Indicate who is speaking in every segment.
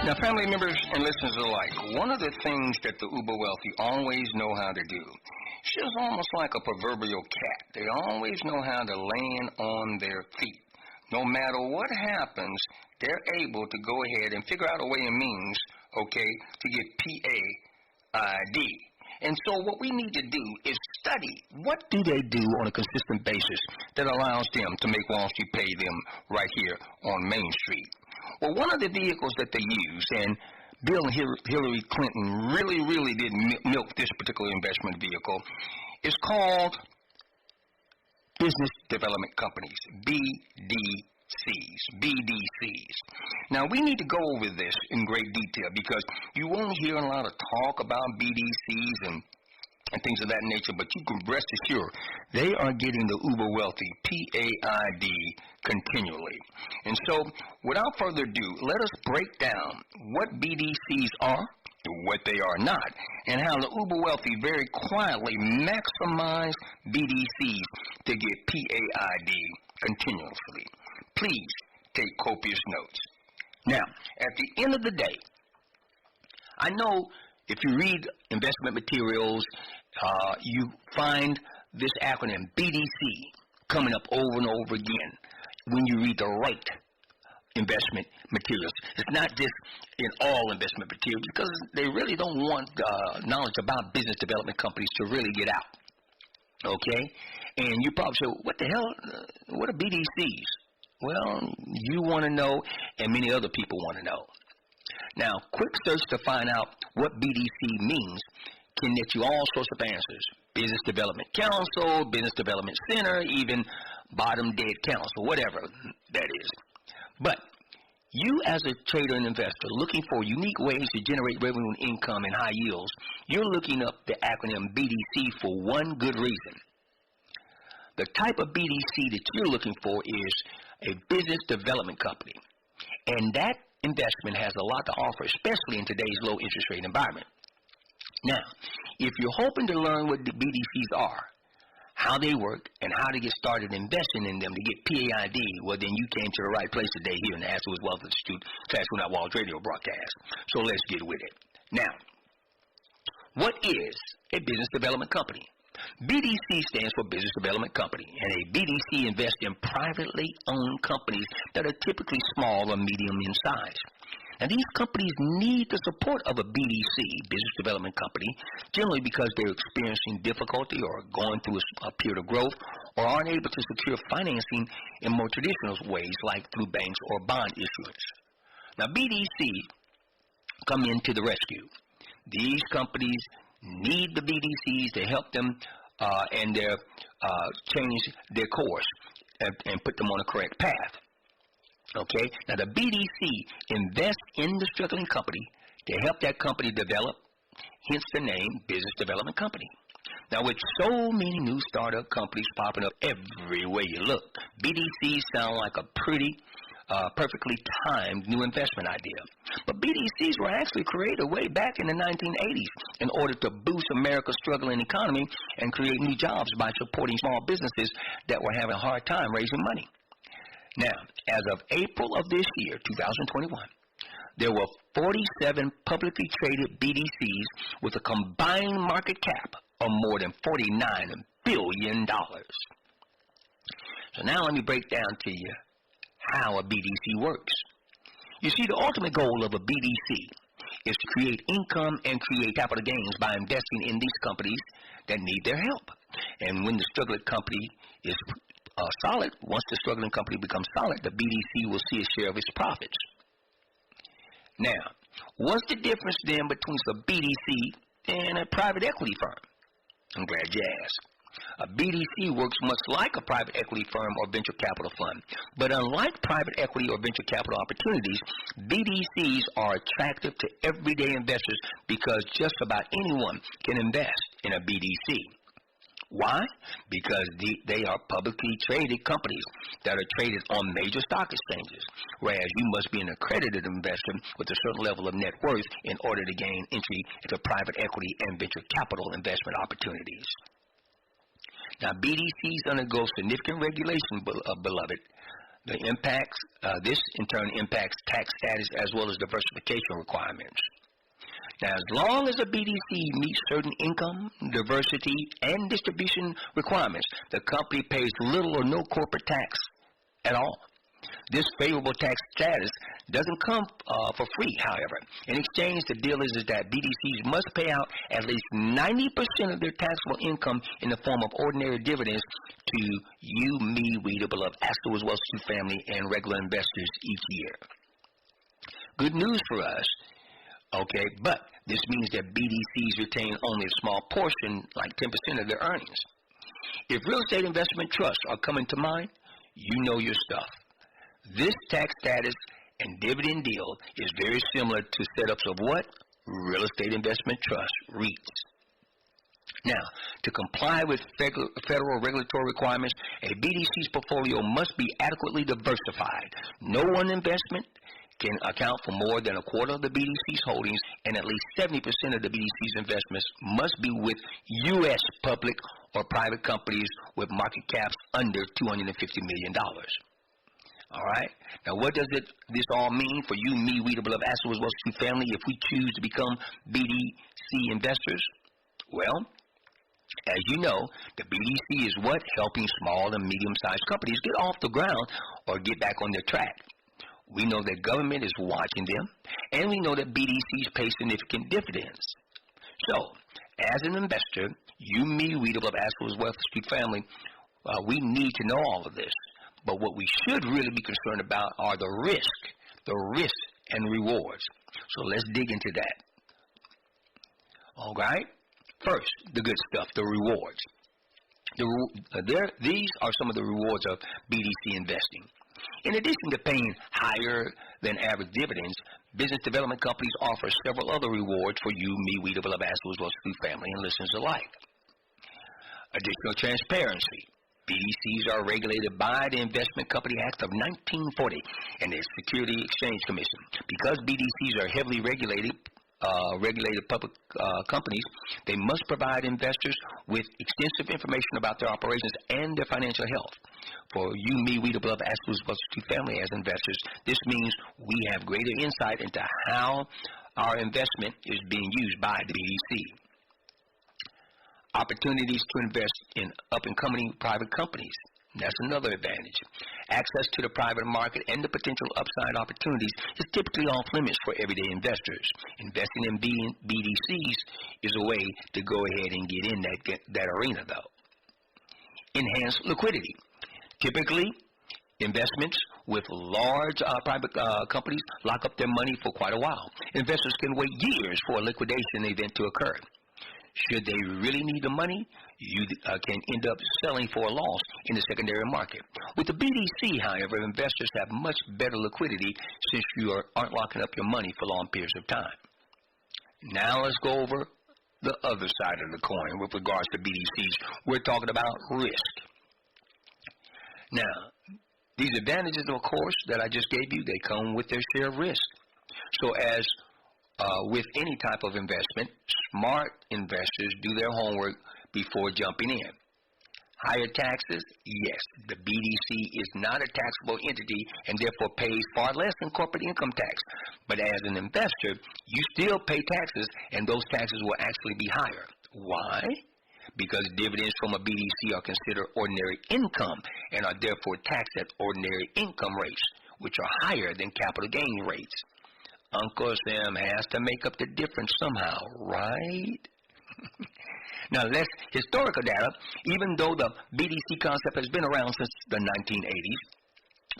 Speaker 1: Now, family members and listeners alike, one of the things that the uber wealthy always know how to do, it's just almost like a proverbial cat. They always know how to land on their feet. No matter what happens, they're able to go ahead and figure out a way and means, okay, to get P.A.I.D. And so what we need to do is study what do they do on a consistent basis that allows them to make Wall Street pay them right here on Main Street. Well, one of the vehicles that they use, and Bill and Hillary Clinton really did milk this particular investment vehicle, is called Business Development Companies, BDCs. Now, we need to go over this in great detail because you won't hear a lot of talk about BDCs and things of that nature, but you can rest assured they are getting the uber wealthy P.A.I.D. continually. And so, without further ado, let us break down what BDCs are, what they are not, and how the uber wealthy very quietly maximize BDCs to get P.A.I.D. continuously. Please take copious notes. Now, at the end of the day, I know if you read investment materials, you find this acronym BDC coming up over and over again when you read the right investment materials. It's not just in all investment materials because they really don't want knowledge about business development companies to really get out. Okay? And you probably say, what the hell? What are BDCs? Well, you want to know, and many other people want to know. Now, quick search to find out what BDC means can get you all sorts of answers. Business Development Council, Business Development Center, even Bottom Dead Council, whatever that is. But you as a trader and investor looking for unique ways to generate revenue and income and high yields, you're looking up the acronym BDC for one good reason. The type of BDC that you're looking for is a business development company. And that investment has a lot to offer, especially in today's low interest rate environment. Now, if you're hoping to learn what the BDCs are, how they work, and how to get started investing in them to get P.A.I.D., well, then you came to the right place today here in the Astros Wealth Institute Class Without Walls radio broadcast. So let's get with it. Now, what is a business development company? BDC stands for Business Development Company, and a BDC invests in privately owned companies that are typically small or medium in size. Now, these companies need the support of a BDC, Business Development Company, generally because they're experiencing difficulty or going through a period of growth or aren't able to secure financing in more traditional ways like through banks or bond issuance. Now, BDC come into the rescue. These companies need the BDCs to help them and their change their course and put them on a correct path. Okay, now the BDC invests in the struggling company to help that company develop, hence the name Business Development Company. Now, with so many new startup companies popping up everywhere you look, BDCs sound like a pretty perfectly timed new investment idea. But BDCs were actually created way back in the 1980s in order to boost America's struggling economy and create new jobs by supporting small businesses that were having a hard time raising money. Now, as of April of this year, 2021, there were 47 publicly traded BDCs with a combined market cap of more than $49 billion. So now let me break down to you how a BDC works. You see, the ultimate goal of a BDC is to create income and create capital gains by investing in these companies that need their help. And when the struggling company is solid, once the struggling company becomes solid, the BDC will see a share of its profits. Now, what's the difference then between a BDC and a private equity firm? I'm glad you asked. A BDC works much like a private equity firm or venture capital fund. But unlike private equity or venture capital opportunities, BDCs are attractive to everyday investors because just about anyone can invest in a BDC. Why? Because they are publicly traded companies that are traded on major stock exchanges, whereas you must be an accredited investor with a certain level of net worth in order to gain entry into private equity and venture capital investment opportunities. Now, BDCs undergo significant regulation, beloved. The impacts, this in turn impacts tax status as well as diversification requirements. Now, as long as a BDC meets certain income, diversity, and distribution requirements, the company pays little or no corporate tax at all. This favorable tax status doesn't come for free, however. In exchange, the deal is that BDCs must pay out at least 90% of their taxable income in the form of ordinary dividends to you, me, we, the beloved Astor Wealth family, and regular investors each year. Good news for us, okay, but this means that BDCs retain only a small portion, like 10% of their earnings. If real estate investment trusts are coming to mind, you know your stuff. This tax status and dividend deal is very similar to setups of what? Real estate investment trust, REITs. Now, to comply with federal regulatory requirements, a BDC's portfolio must be adequately diversified. No one investment can account for more than a quarter of the BDC's holdings, and at least 70% of the BDC's investments must be with U.S. public or private companies with market caps under $250 million. All right. Now, what does this all mean for you, me, we, the beloved Astor Wealth family, if we choose to become BDC investors? Well, as you know, the BDC is what? Helping small and medium-sized companies get off the ground or get back on their track. We know that government is watching them, and we know that BDCs pay significant dividends. So, as an investor, you, me, we, the beloved Astor Wealth family, we need to know all of this. But what we should really be concerned about are the risk and rewards. So let's dig into that. All right. First, the good stuff, the rewards. These are some of the rewards of BDC investing. In addition to paying higher than average dividends, business development companies offer several other rewards for you, me, we, the beloved Astor Wealth family, and listeners alike. Additional transparency. BDCs are regulated by the Investment Company Act of 1940 and the Security Exchange Commission. Because BDCs are heavily regulated public companies, they must provide investors with extensive information about their operations and their financial health. For you, me, we, the beloved Astor Wealth family as investors, this means we have greater insight into how our investment is being used by the BDC. Opportunities to invest in up-and-coming private companies. That's another advantage. Access to the private market and the potential upside opportunities is typically off limits for everyday investors. Investing in BDCs is a way to go ahead and get in that arena, though. Enhanced liquidity. Typically, investments with large private companies lock up their money for quite a while. Investors can wait years for a liquidation event to occur. Should they really need the money, you can end up selling for a loss in the secondary market. With the BDC, however, investors have much better liquidity since you aren't locking up your money for long periods of time. Now let's go over the other side of the coin with regards to BDCs. We're talking about risk. Now, these advantages, of course, that I just gave you, they come with their share of risk. So as with any type of investment, smart investors do their homework before jumping in. Higher taxes? Yes, the BDC is not a taxable entity and therefore pays far less than corporate income tax. But as an investor, you still pay taxes, and those taxes will actually be higher. Why? Because dividends from a BDC are considered ordinary income and are therefore taxed at ordinary income rates, which are higher than capital gain rates. Uncle Sam has to make up the difference somehow, right? Now, less historical data. Even though the BDC concept has been around since the 1980s,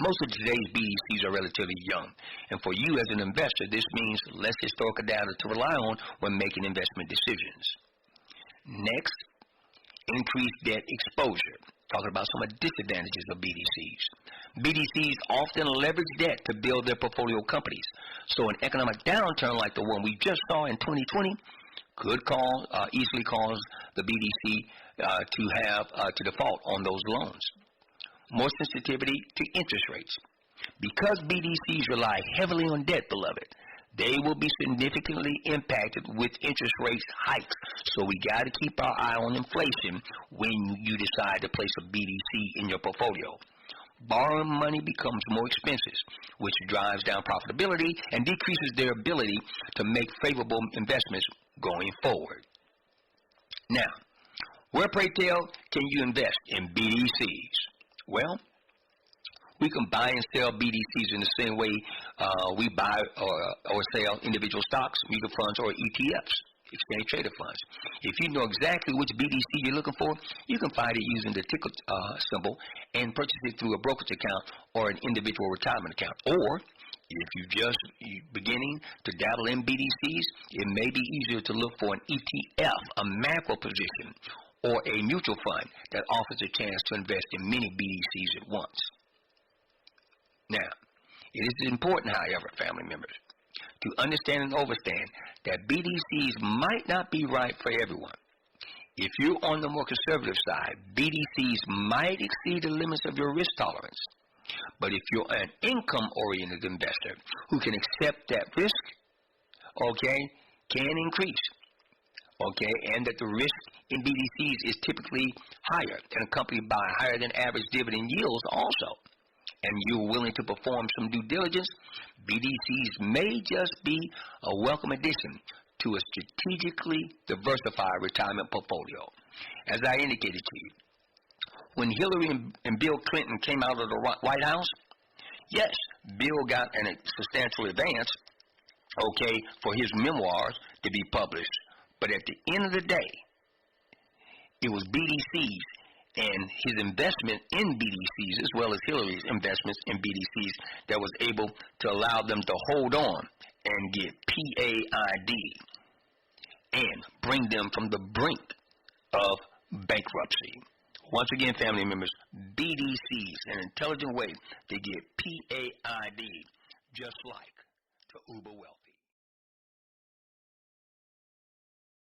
Speaker 1: most of today's BDCs are relatively young. And for you as an investor, this means less historical data to rely on when making investment decisions. Next, increased debt exposure. Talking about some of the disadvantages of BDCs. BDCs often leverage debt to build their portfolio companies. So an economic downturn like the one we just saw in 2020 could easily cause the BDC to default on those loans. More sensitivity to interest rates. Because BDCs rely heavily on debt, beloved, they will be significantly impacted with interest rates hikes. So we got to keep our eye on inflation when you decide to place a BDC in your portfolio. borrowing money becomes more expensive, which drives down profitability and decreases their ability to make favorable investments going forward. Now, where, pray tell, can you invest in BDCs? Well, we can buy and sell BDCs in the same way we buy or sell individual stocks, mutual funds, or ETFs, exchange traded funds. If you know exactly which BDC you're looking for, you can find it using the ticker symbol and purchase it through a brokerage account or an individual retirement account. Or if you're beginning to dabble in BDCs, it may be easier to look for an ETF, a macro position, or a mutual fund that offers a chance to invest in many BDCs at once. Now, it is important, however, family members, to understand and understand that BDCs might not be right for everyone. If you're on the more conservative side, BDCs might exceed the limits of your risk tolerance. But if you're an income-oriented investor who can accept that risk, can increase, and that the risk in BDCs is typically higher and accompanied by higher than average dividend yields also, and you're willing to perform some due diligence, BDCs may just be a welcome addition to a strategically diversified retirement portfolio. As I indicated to you, when Hillary and Bill Clinton came out of the White House, yes, Bill got a substantial advance, for his memoirs to be published. But at the end of the day, it was BDCs and his investment in BDCs, as well as Hillary's investments in BDCs, that was able to allow them to hold on and get P.A.I.D. and bring them from the brink of bankruptcy. Once again, family members, BDCs, an intelligent way to get P.A.I.D. just like to Uber Wealth.